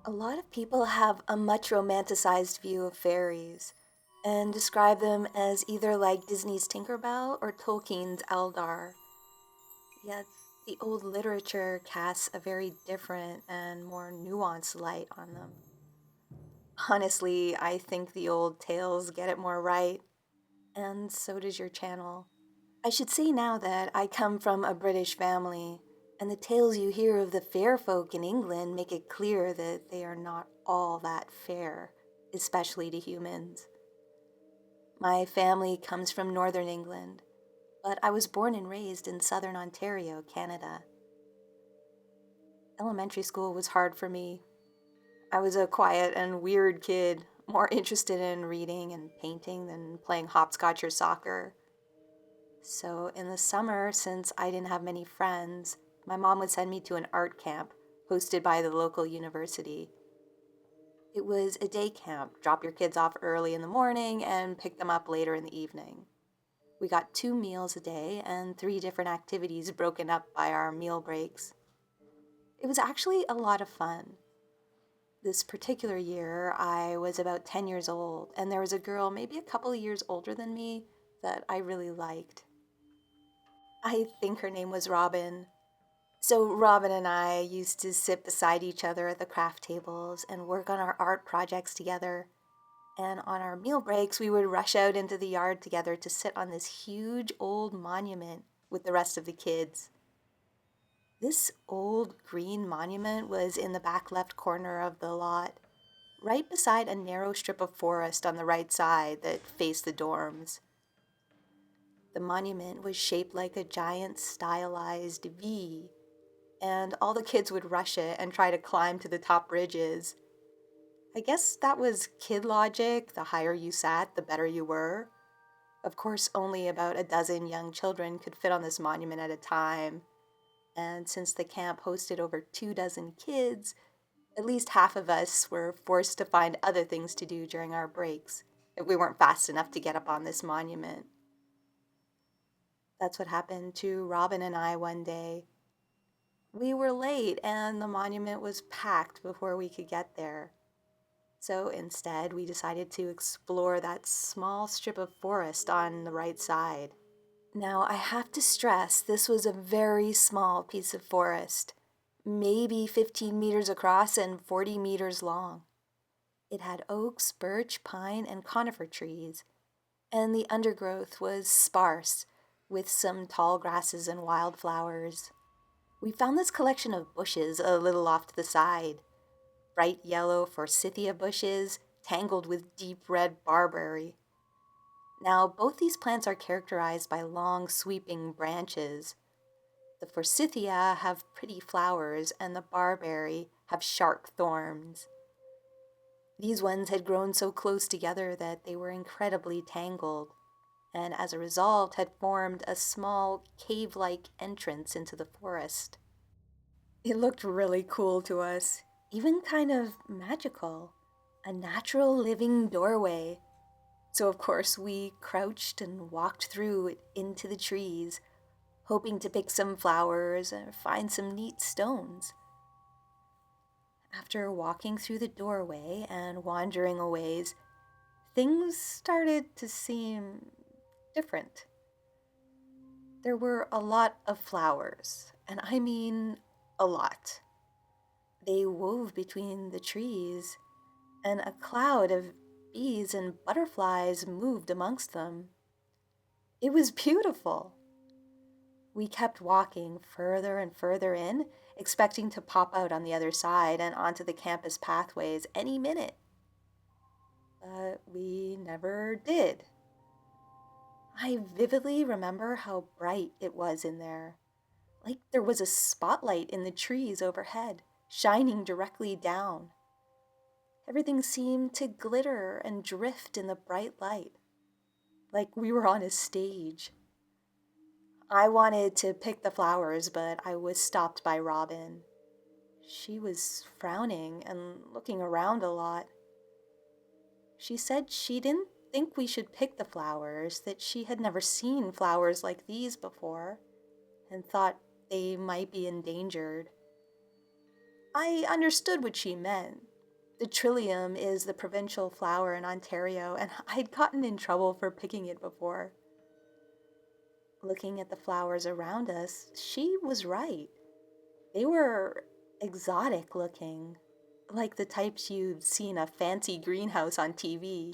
A lot of people have a much romanticized view of fairies and describe them as either like Disney's Tinkerbell or Tolkien's Eldar. Yet the old literature casts a very different and more nuanced light on them. Honestly, I think the old tales get it more right, and so does your channel. I should say now that I come from a British family, and the tales you hear of the fair folk in England make it clear that they are not all that fair, especially to humans. My family comes from northern England, but I was born and raised in southern Ontario, Canada. Elementary school was hard for me. I was a quiet and weird kid, more interested in reading and painting than playing hopscotch or soccer. So, in the summer, since I didn't have many friends, my mom would send me to an art camp hosted by the local university. It was a day camp, drop your kids off early in the morning and pick them up later in the evening. We got 2 meals a day and 3 different activities broken up by our meal breaks. It was actually a lot of fun. This particular year, I was about 10 years old, and there was a girl maybe a couple of years older than me that I really liked. I think her name was Robin. So Robin and I used to sit beside each other at the craft tables and work on our art projects together. And on our meal breaks, we would rush out into the yard together to sit on this huge old monument with the rest of the kids. This old green monument was in the back left corner of the lot, right beside a narrow strip of forest on the right side that faced the dorms. The monument was shaped like a giant stylized V, and all the kids would rush it and try to climb to the top bridges. I guess that was kid logic. The higher you sat, the better you were. Of course, only about a dozen young children could fit on this monument at a time. And since the camp hosted over 2 dozen kids, at least half of us were forced to find other things to do during our breaks if we weren't fast enough to get up on this monument. That's what happened to Robin and I one day. We were late and the monument was packed before we could get there. So instead, we decided to explore that small strip of forest on the right side. Now, I have to stress this was a very small piece of forest, maybe 15 meters across and 40 meters long. It had oaks, birch, pine, and conifer trees, and the undergrowth was sparse, with some tall grasses and wildflowers. We found this collection of bushes a little off to the side, bright yellow forsythia bushes tangled with deep red barberry. Now, both these plants are characterized by long, sweeping branches. The forsythia have pretty flowers, and the barberry have sharp thorns. These ones had grown so close together that they were incredibly tangled, and as a result had formed a small cave-like entrance into the forest. It looked really cool to us, even kind of magical. A natural living doorway. So, of course, we crouched and walked through it into the trees, hoping to pick some flowers or find some neat stones. After walking through the doorway and wandering a ways, things started to seem different. There were a lot of flowers, and I mean a lot. They wove between the trees, and a cloud of bees and butterflies moved amongst them. It was beautiful. We kept walking further and further in, expecting to pop out on the other side and onto the campus pathways any minute. But we never did. I vividly remember how bright it was in there, like there was a spotlight in the trees overhead, shining directly down. Everything seemed to glitter and drift in the bright light, like we were on a stage. I wanted to pick the flowers, but I was stopped by Robin. She was frowning and looking around a lot. She said she didn't think we should pick the flowers, that she had never seen flowers like these before, and thought they might be endangered. I understood what she meant. The trillium is the provincial flower in Ontario, and I'd gotten in trouble for picking it before. Looking at the flowers around us, she was right. They were exotic looking, like the types you'd see in a fancy greenhouse on TV.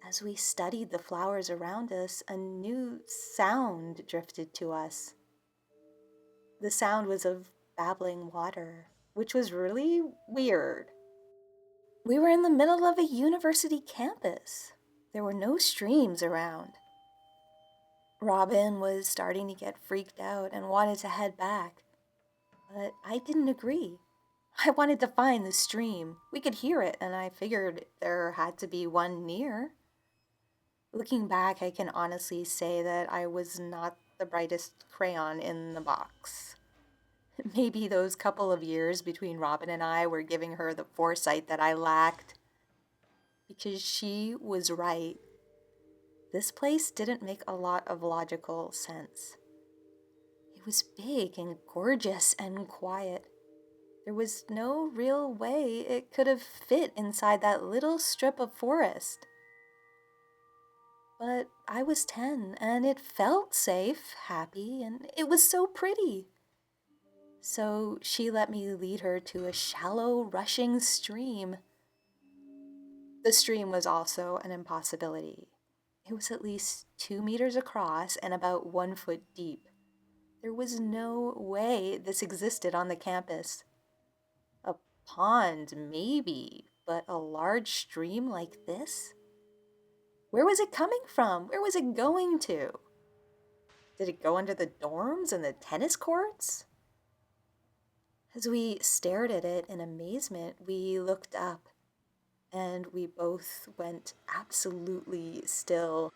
As we studied the flowers around us, a new sound drifted to us. The sound was of babbling water, which was really weird. We were in the middle of a university campus. There were no streams around. Robin was starting to get freaked out and wanted to head back, but I didn't agree. I wanted to find the stream. We could hear it, and I figured there had to be one near. Looking back, I can honestly say that I was not the brightest crayon in the box. Maybe those couple of years between Robin and I were giving her the foresight that I lacked. Because she was right. This place didn't make a lot of logical sense. It was big and gorgeous and quiet. There was no real way it could have fit inside that little strip of forest. But I was 10, and it felt safe, happy, and it was so pretty. So she let me lead her to a shallow, rushing stream. The stream was also an impossibility. It was at least 2 meters across and about 1 foot deep. There was no way this existed on the campus. A pond, maybe, but a large stream like this? Where was it coming from? Where was it going to? Did it go under the dorms and the tennis courts? As we stared at it in amazement, we looked up, and we both went absolutely still.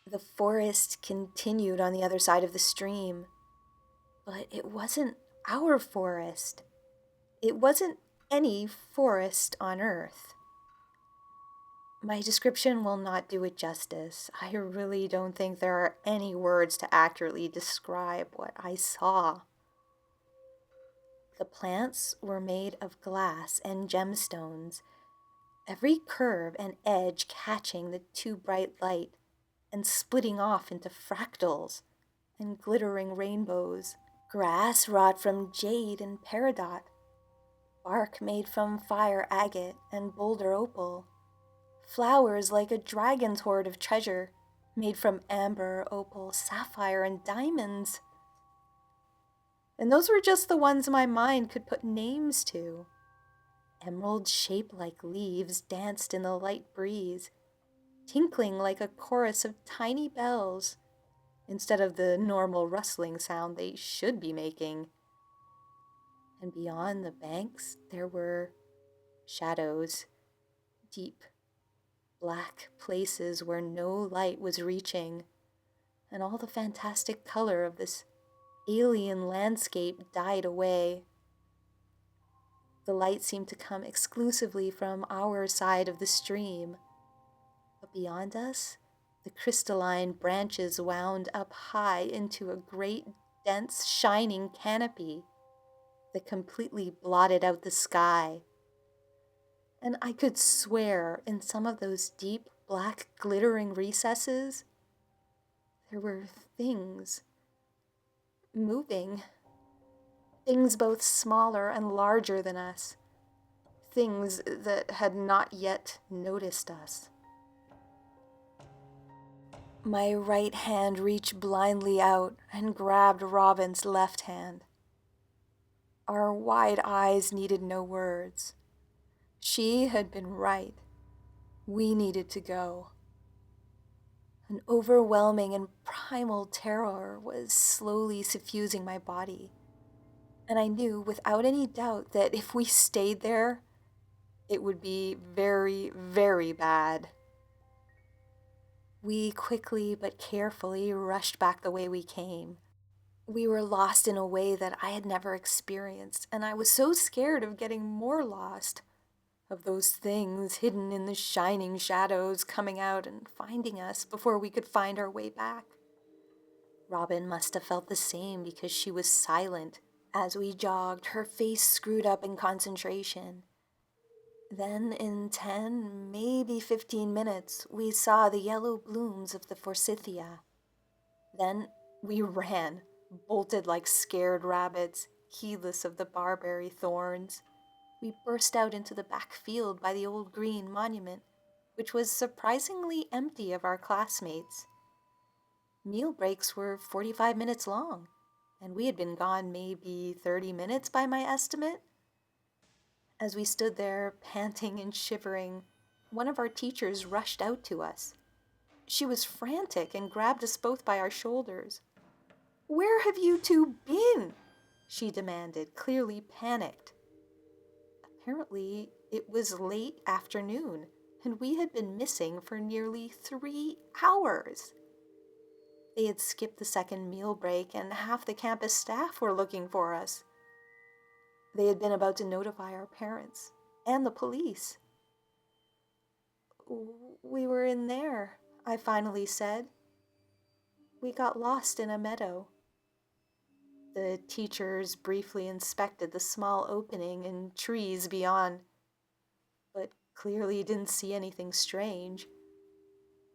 The forest continued on the other side of the stream, but it wasn't our forest. It wasn't any forest on Earth. My description will not do it justice. I really don't think there are any words to accurately describe what I saw. The plants were made of glass and gemstones, every curve and edge catching the too bright light and splitting off into fractals and glittering rainbows. Grass wrought from jade and peridot, bark made from fire agate and boulder opal, flowers like a dragon's hoard of treasure, made from amber, opal, sapphire, and diamonds. And those were just the ones my mind could put names to. Emeralds shaped like leaves danced in the light breeze, tinkling like a chorus of tiny bells, instead of the normal rustling sound they should be making. And beyond the banks, there were shadows, deep, black places where no light was reaching, and all the fantastic color of this alien landscape died away. The light seemed to come exclusively from our side of the stream, but beyond us, the crystalline branches wound up high into a great, dense, shining canopy that completely blotted out the sky. And I could swear in some of those deep, black, glittering recesses, there were things moving. Things both smaller and larger than us. Things that had not yet noticed us. My right hand reached blindly out and grabbed Robin's left hand. Our wide eyes needed no words. She had been right. We needed to go. An overwhelming and primal terror was slowly suffusing my body, and I knew without any doubt that if we stayed there, it would be very, very bad. We quickly but carefully rushed back the way we came. We were lost in a way that I had never experienced, and I was so scared of getting more lost, of those things hidden in the shining shadows coming out and finding us before we could find our way back. Robin must have felt the same because she was silent As we jogged, her face screwed up in concentration. Then, in 10, maybe 15 minutes, we saw the yellow blooms of the forsythia. Then we ran, bolted like scared rabbits, heedless of the barberry thorns. We burst out into the back field by the old green monument, which was surprisingly empty of our classmates. Meal breaks were 45 minutes long, and we had been gone maybe 30 minutes by my estimate. As we stood there, panting and shivering, one of our teachers rushed out to us. She was frantic and grabbed us both by our shoulders. "Where have you two been?" she demanded, clearly panicked. Apparently, it was late afternoon, and we had been missing for nearly 3 hours. They had skipped the second meal break, and half the campus staff were looking for us. They had been about to notify our parents and the police. "We were in there," I finally said. "We got lost in a meadow." The teachers briefly inspected the small opening and trees beyond, but clearly didn't see anything strange.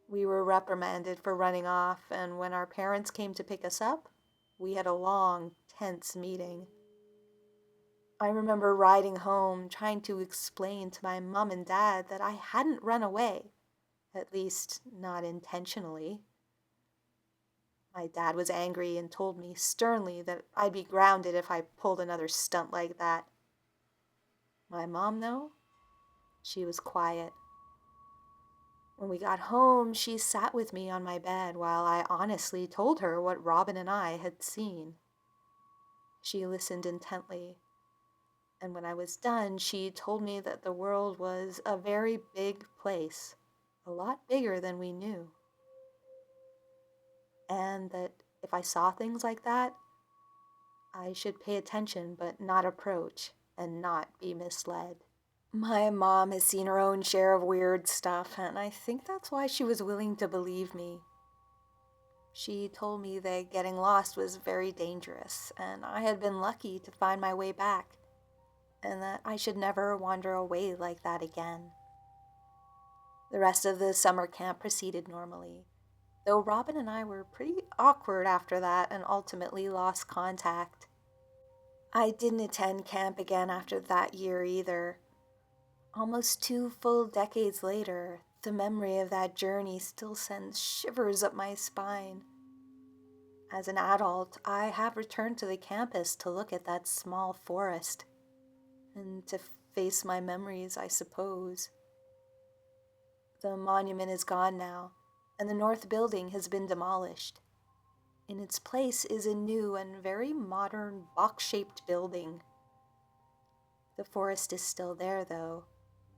We were reprimanded for running off, and when our parents came to pick us up, we had a long, tense meeting. I remember riding home, trying to explain to my mom and dad that I hadn't run away, at least not intentionally. My dad was angry and told me sternly that I'd be grounded if I pulled another stunt like that. My mom, though, she was quiet. When we got home, she sat with me on my bed while I honestly told her what Robin and I had seen. She listened intently, and when I was done, she told me that the world was a very big place, a lot bigger than we knew. And that if I saw things like that, I should pay attention but not approach and not be misled. My mom has seen her own share of weird stuff, and I think that's why she was willing to believe me. She told me that getting lost was very dangerous, and I had been lucky to find my way back, and that I should never wander away like that again. The rest of the summer camp proceeded normally, though Robin and I were pretty awkward after that and ultimately lost contact. I didn't attend camp again after that year either. Almost 2 full decades later, the memory of that journey still sends shivers up my spine. As an adult, I have returned to the campus to look at that small forest and to face my memories, I suppose. The monument is gone now, and the north building has been demolished. In its place is a new and very modern box-shaped building. The forest is still there, though.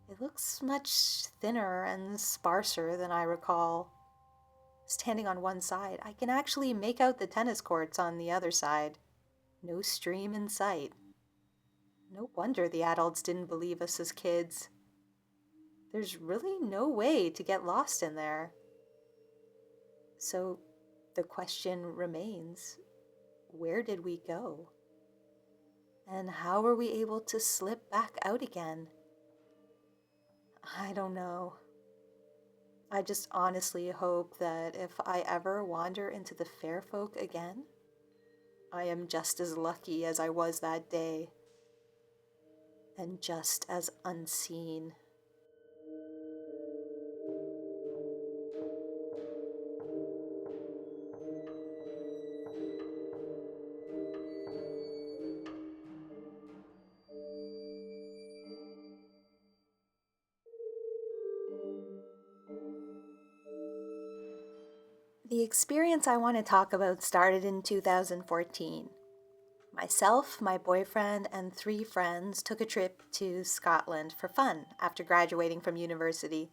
It looks much thinner and sparser than I recall. Standing on one side, I can actually make out the tennis courts on the other side. No stream in sight. No wonder the adults didn't believe us as kids. There's really no way to get lost in there. So the question remains, where did we go? And how were we able to slip back out again? I don't know. I just honestly hope that if I ever wander into the fair folk again, I am just as lucky as I was that day, and just as unseen. The experience I want to talk about started in 2014. Myself, my boyfriend, and 3 friends took a trip to Scotland for fun after graduating from university.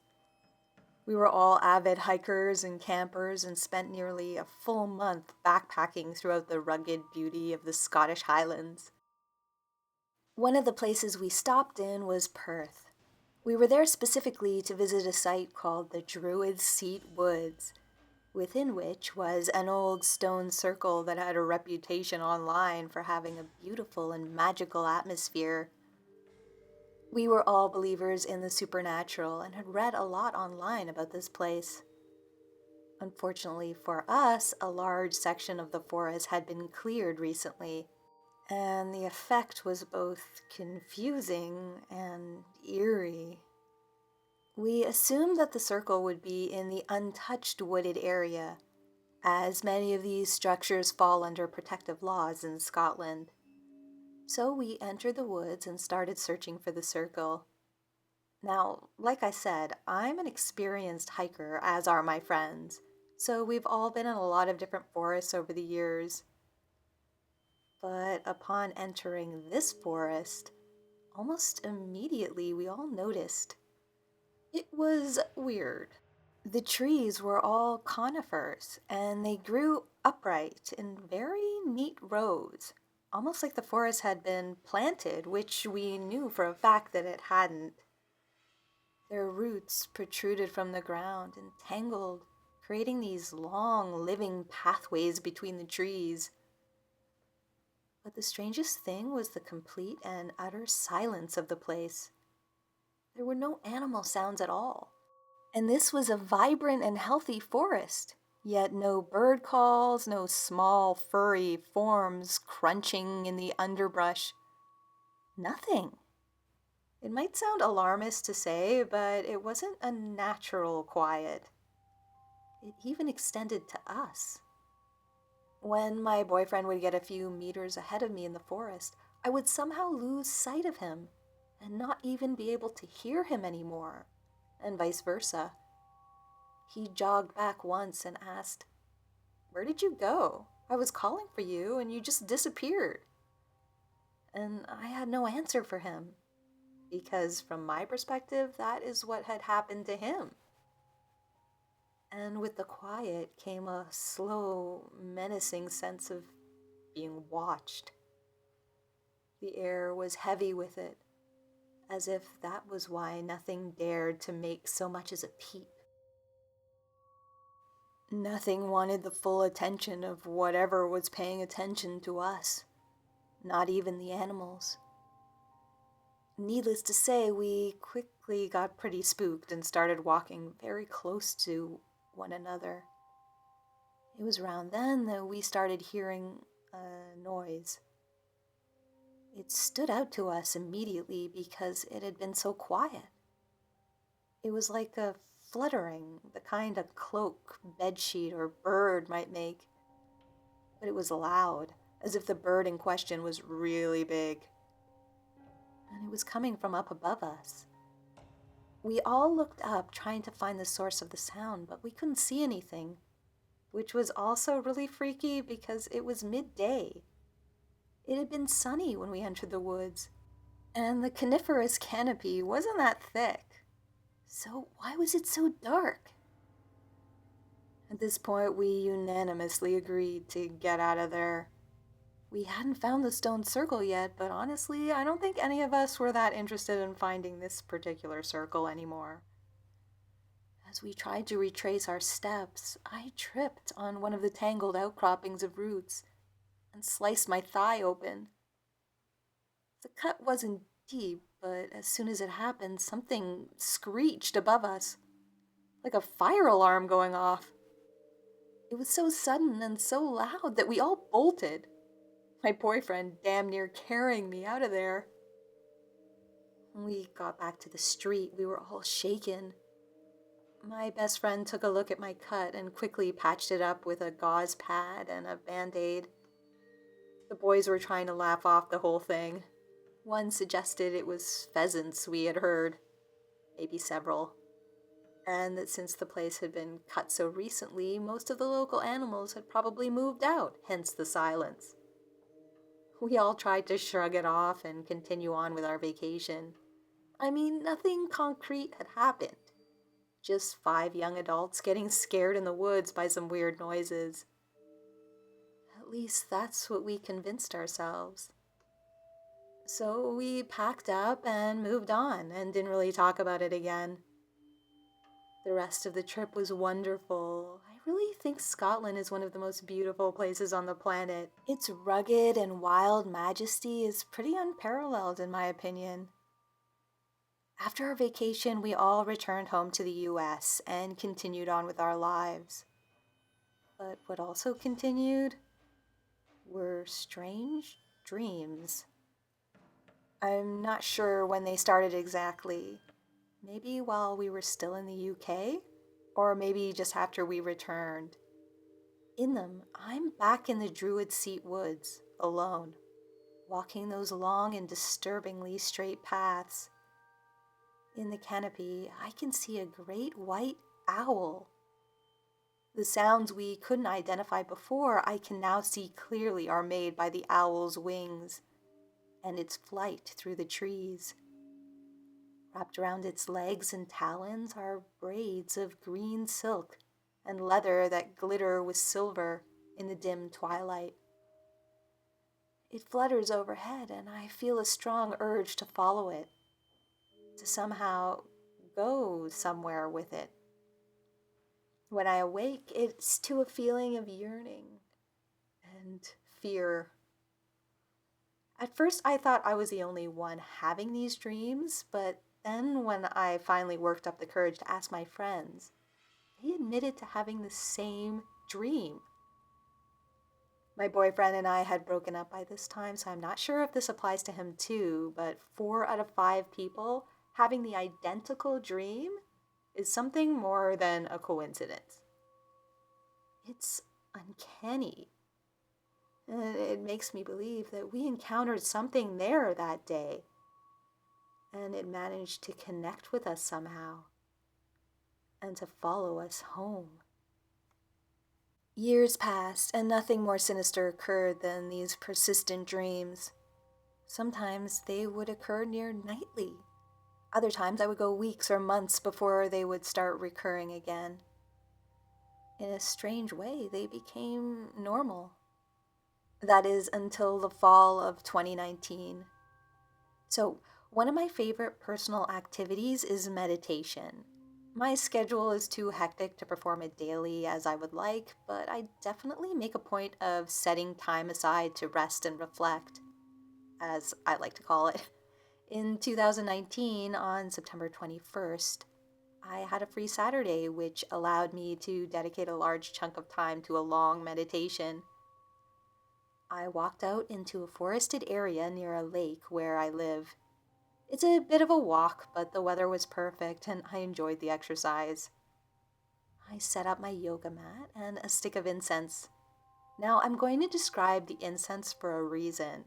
We were all avid hikers and campers and spent nearly a full month backpacking throughout the rugged beauty of the Scottish Highlands. One of the places we stopped in was Perth. We were there specifically to visit a site called the Druid's Seat Woods, within which was an old stone circle that had a reputation online for having a beautiful and magical atmosphere. We were all believers in the supernatural and had read a lot online about this place. Unfortunately for us, a large section of the forest had been cleared recently, and the effect was both confusing and eerie. We assumed that the circle would be in the untouched wooded area, as many of these structures fall under protective laws in Scotland. So we entered the woods and started searching for the circle. Now, like I said, I'm an experienced hiker, as are my friends, so we've all been in a lot of different forests over the years. But upon entering this forest, almost immediately we all noticed it was weird. The trees were all conifers, and they grew upright in very neat rows, almost like the forest had been planted, which we knew for a fact that it hadn't. Their roots protruded from the ground and tangled, creating these long, living pathways between the trees. But the strangest thing was the complete and utter silence of the place. There were no animal sounds at all. And this was a vibrant and healthy forest, yet no bird calls, no small furry forms crunching in the underbrush. Nothing. It might sound alarmist to say, but it wasn't a natural quiet. It even extended to us. When my boyfriend would get a few meters ahead of me in the forest, I would somehow lose sight of him and not even be able to hear him anymore, and vice versa. He jogged back once and asked, "Where did you go? I was calling for you and you just disappeared." And I had no answer for him, because from my perspective, that is what had happened to him. And with the quiet came a slow, menacing sense of being watched. The air was heavy with it, as if that was why nothing dared to make so much as a peep. Nothing wanted the full attention of whatever was paying attention to us, not even the animals. Needless to say, we quickly got pretty spooked and started walking very close to one another. It was around then that we started hearing a noise. It stood out to us immediately because it had been so quiet. It was like a fluttering, the kind a cloak, bedsheet, or bird might make. But it was loud, as if the bird in question was really big. And it was coming from up above us. We all looked up trying to find the source of the sound, but we couldn't see anything, which was also really freaky because it was midday. It had been sunny when we entered the woods, and the coniferous canopy wasn't that thick. So why was it so dark? At this point, we unanimously agreed to get out of there. We hadn't found the stone circle yet, but honestly, I don't think any of us were that interested in finding this particular circle anymore. As we tried to retrace our steps, I tripped on one of the tangled outcroppings of roots and sliced my thigh open. The cut wasn't deep, but as soon as it happened, something screeched above us, like a fire alarm going off. It was so sudden and so loud that we all bolted, my boyfriend damn near carrying me out of there. When we got back to the street, we were all shaken. My best friend took a look at my cut and quickly patched it up with a gauze pad and a band-aid. The boys were trying to laugh off the whole thing. One suggested it was pheasants we had heard, maybe several, and that since the place had been cut so recently, most of the local animals had probably moved out, hence the silence. We all tried to shrug it off and continue on with our vacation. I mean, nothing concrete had happened. Just 5 young adults getting scared in the woods by some weird noises. At least that's what we convinced ourselves. So we packed up and moved on and didn't really talk about it again. The rest of the trip was wonderful. I really think Scotland is one of the most beautiful places on the planet. Its rugged and wild majesty is pretty unparalleled, in my opinion. After our vacation, we all returned home to the US and continued on with our lives. But what also continued were strange dreams. I'm not sure when they started exactly. Maybe while we were still in the UK? Or maybe just after we returned. In them, I'm back in the Druid Seat Woods, alone, walking those long and disturbingly straight paths. In the canopy, I can see a great white owl. The sounds we couldn't identify before, I can now see clearly are made by the owl's wings and its flight through the trees. Wrapped around its legs and talons are braids of green silk and leather that glitter with silver in the dim twilight. It flutters overhead, and I feel a strong urge to follow it, to somehow go somewhere with it. When I awake, it's to a feeling of yearning and fear. At first, I thought I was the only one having these dreams, but then when I finally worked up the courage to ask my friends, they admitted to having the same dream. My boyfriend and I had broken up by this time, so I'm not sure if this applies to him too, but 4 out of 5 people having the identical dream is something more than a coincidence. It's uncanny. And it makes me believe that we encountered something there that day, and it managed to connect with us somehow and to follow us home. Years passed, and nothing more sinister occurred than these persistent dreams. Sometimes they would occur near nightly. Other times I would go weeks or months before they would start recurring again. In a strange way, they became normal. That is, until the fall of 2019. So, one of my favorite personal activities is meditation. My schedule is too hectic to perform it daily as I would like, but I definitely make a point of setting time aside to rest and reflect, as I like to call it. In 2019, on September 21st, I had a free Saturday, which allowed me to dedicate a large chunk of time to a long meditation. I walked out into a forested area near a lake where I live. It's a bit of a walk, but the weather was perfect and I enjoyed the exercise. I set up my yoga mat and a stick of incense. Now, I'm going to describe the incense for a reason.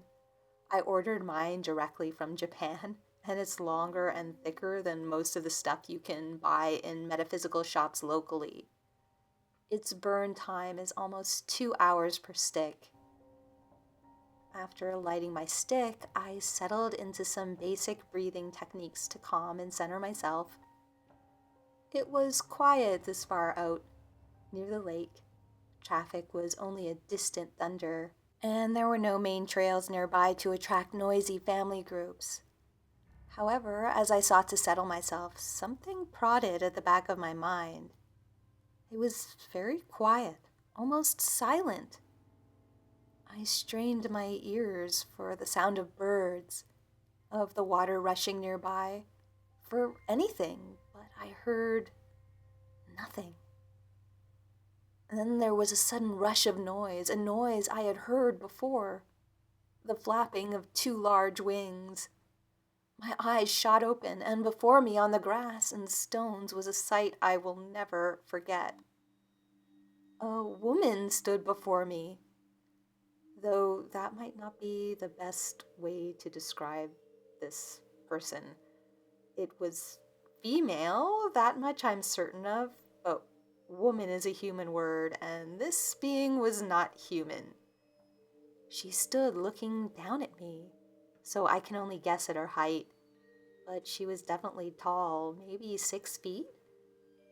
I ordered mine directly from Japan, and it's longer and thicker than most of the stuff you can buy in metaphysical shops locally. Its burn time is almost 2 hours per stick. After lighting my stick, I settled into some basic breathing techniques to calm and center myself. It was quiet this far out, near the lake. Traffic was only a distant thunder, and there were no main trails nearby to attract noisy family groups. However, as I sought to settle myself, something prodded at the back of my mind. It was very quiet, almost silent. I strained my ears for the sound of birds, of the water rushing nearby, for anything, but I heard nothing. And then there was a sudden rush of noise, a noise I had heard before, the flapping of 2 large wings. My eyes shot open, and before me on the grass and stones was a sight I will never forget. A woman stood before me, though that might not be the best way to describe this person. It was female, that much I'm certain of, but woman is a human word, and this being was not human. She stood looking down at me, so I can only guess at her height, but she was definitely tall, maybe 6 feet.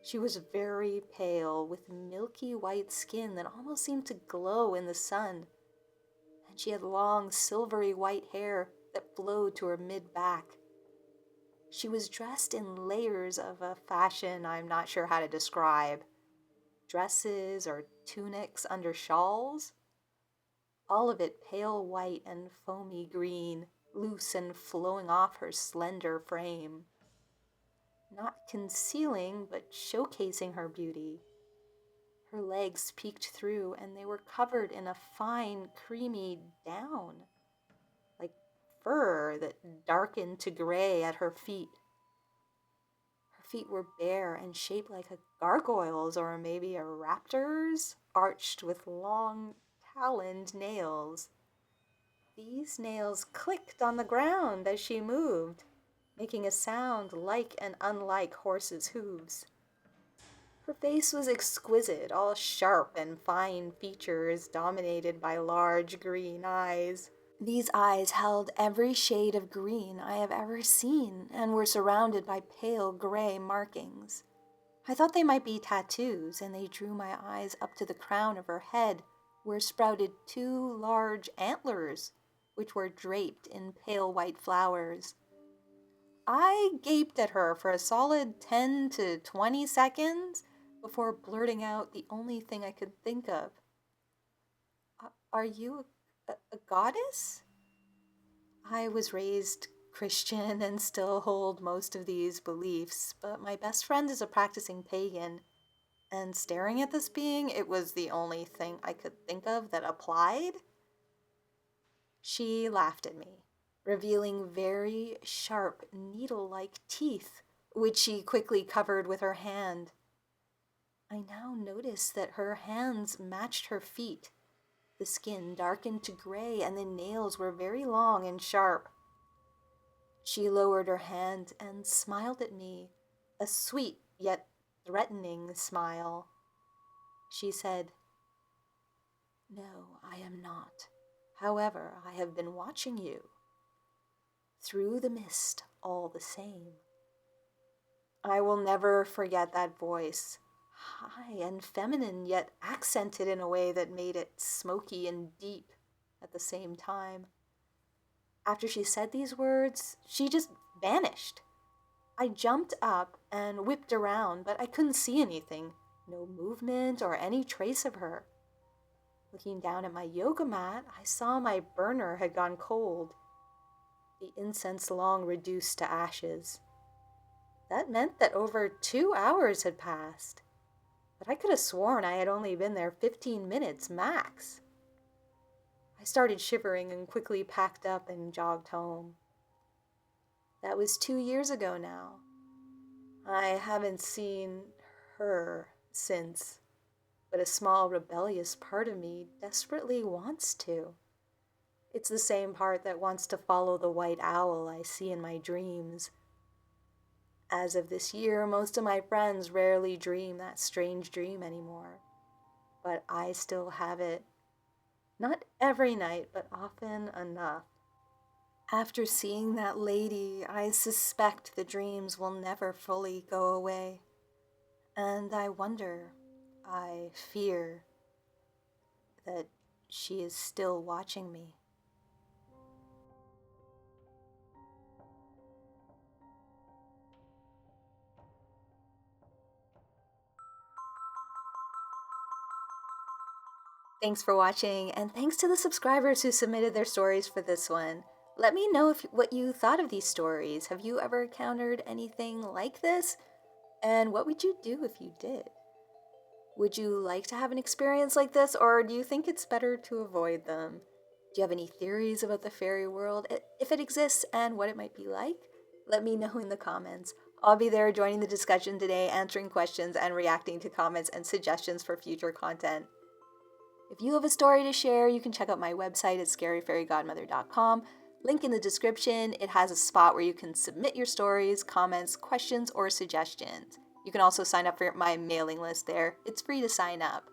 She was very pale, with milky white skin that almost seemed to glow in the sun, and she had long, silvery white hair that flowed to her mid-back. She was dressed in layers of a fashion I'm not sure how to describe. dresses or tunics under shawls. All of it pale white and foamy green, loose and flowing off her slender frame, not concealing but showcasing her beauty. Her legs peeked through, and they were covered in a fine, creamy down, like fur that darkened to gray at her feet. Her feet were bare and shaped like a gargoyle's or maybe a raptor's, arched with long, taloned nails. These nails clicked on the ground as she moved, making a sound like and unlike horses' hooves. Her face was exquisite, all sharp and fine features dominated by large green eyes. These eyes held every shade of green I have ever seen and were surrounded by pale gray markings. I thought they might be tattoos, and they drew my eyes up to the crown of her head, where sprouted two large antlers, which were draped in pale white flowers. I gaped at her for a solid 10 to 20 seconds before blurting out the only thing I could think of. Are you a goddess? I was raised Christian and still hold most of these beliefs, but my best friend is a practicing pagan, and staring at this being, it was the only thing I could think of that applied. She laughed at me, revealing very sharp, needle-like teeth, which she quickly covered with her hand. I now noticed that her hands matched her feet. The skin darkened to gray, and the nails were very long and sharp. She lowered her hand and smiled at me, a sweet yet threatening smile. She said, "No, I am not. However, I have been watching you. Through the mist, all the same." I will never forget that voice, high and feminine, yet accented in a way that made it smoky and deep at the same time. After she said these words, she just vanished. I jumped up and whipped around, but I couldn't see anything. No movement or any trace of her. Looking down at my yoga mat, I saw my burner had gone cold, the incense long reduced to ashes. That meant that over 2 hours had passed, but I could have sworn I had only been there 15 minutes max. I started shivering and quickly packed up and jogged home. That was 2 years ago now. I haven't seen her since, but a small rebellious part of me desperately wants to. It's the same part that wants to follow the white owl I see in my dreams. As of this year, most of my friends rarely dream that strange dream anymore, but I still have it. Not every night, but often enough. After seeing that lady, I suspect the dreams will never fully go away. And I wonder, I fear, that she is still watching me. Thanks for watching, and thanks to the subscribers who submitted their stories for this one. Let me know what you thought of these stories. Have you ever encountered anything like this? And what would you do if you did? Would you like to have an experience like this, or do you think it's better to avoid them? Do you have any theories about the fairy world, if it exists, and what it might be like? Let me know in the comments. I'll be there joining the discussion today, answering questions and reacting to comments and suggestions for future content. If you have a story to share, you can check out my website at scaryfairygodmother.com. Link in the description. It has a spot where you can submit your stories, comments, questions, or suggestions. You can also sign up for my mailing list there. It's free to sign up.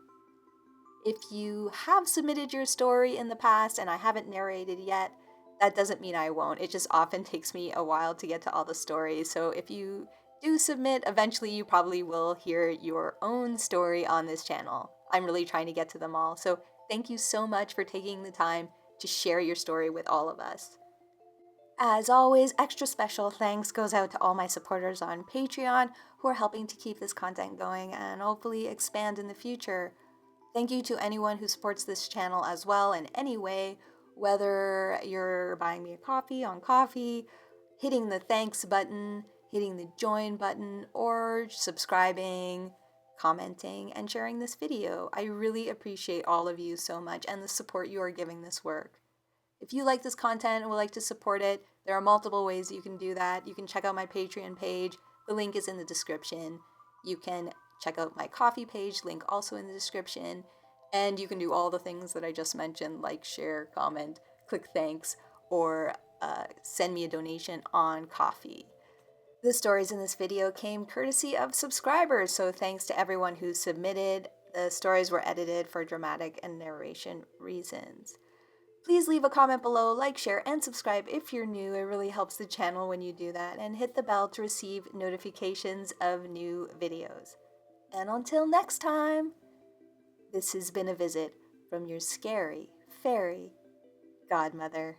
If you have submitted your story in the past and I haven't narrated yet, that doesn't mean I won't. It just often takes me a while to get to all the stories. So if you do submit, eventually you probably will hear your own story on this channel. I'm really trying to get to them all. So thank you so much for taking the time to share your story with all of us. As always, extra special thanks goes out to all my supporters on Patreon who are helping to keep this content going and hopefully expand in the future. Thank you to anyone who supports this channel as well in any way, whether you're buying me a coffee on Coffee, hitting the thanks button, hitting the join button, or subscribing, commenting, and sharing this video. I really appreciate all of you so much and the support you are giving this work. If you like this content and would like to support it, there are multiple ways you can do that. You can check out my Patreon page. The link is in the description. You can check out my Coffee page, link also in the description. And you can do all the things that I just mentioned, like share, comment, click thanks, or send me a donation on Coffee. The stories in this video came courtesy of subscribers, so thanks to everyone who submitted. The stories were edited for dramatic and narration reasons. Please leave a comment below, like, share, and subscribe if you're new. It really helps the channel when you do that. And hit the bell to receive notifications of new videos. And until next time, this has been a visit from your scary fairy godmother.